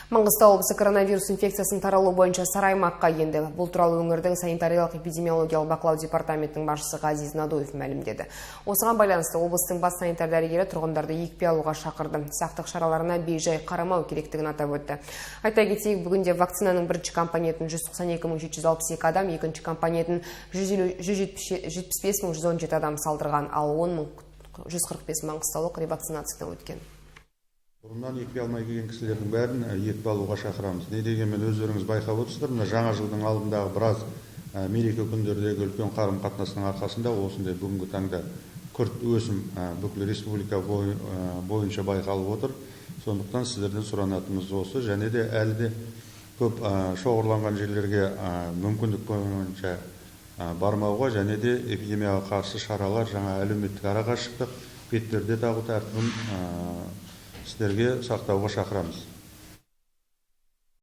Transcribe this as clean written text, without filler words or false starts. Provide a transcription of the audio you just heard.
Маңғыстау облысы коронавирус инфекциясының таралу бойынша сары аймаққа енді. Бұл туралы өңірдің санитариялық эпидемиологиялық бақылау департаментінің басшысы Ғазиз Надуев мәлімдеді. Осыған байланысты облыстың бас санитар дәрігері тұрғындарды екпе алуға шақырды. Сақтық шараларына бейжай қарамау керектігін атап өтті. Айта кетейік, бүгінде вакцинаның бірінші компонентін 192.762 адам, екінші компонентін 175.117 адам салдырған, ал 10.145 маңғыстаулық ревакцинациядан өткен. Бұрыннан екпе алмай келген кісілердің бәрін екпе алуға шақырамыз. Не дегенмен өздеріңіз байқап отырсыздар, мына жаңа жылдың алдындағы біраз мереке күндердегі үлкен қарым-қатынастың арқасында осындай бүгінгі таңда күрт өсім бүкіл республика бойынша байқалып отыр. Сондықтан сіздерден сұранатымыз осы, және де әлі де көп шоғырланған жерлерге мүмкіндік бойынша бармауға, және де эпидемияға қарсы шаралар, жаңа әлеуметтік арақашықтық, бетперде тағу тәртібін сіздерге сақтауға шақырамыз.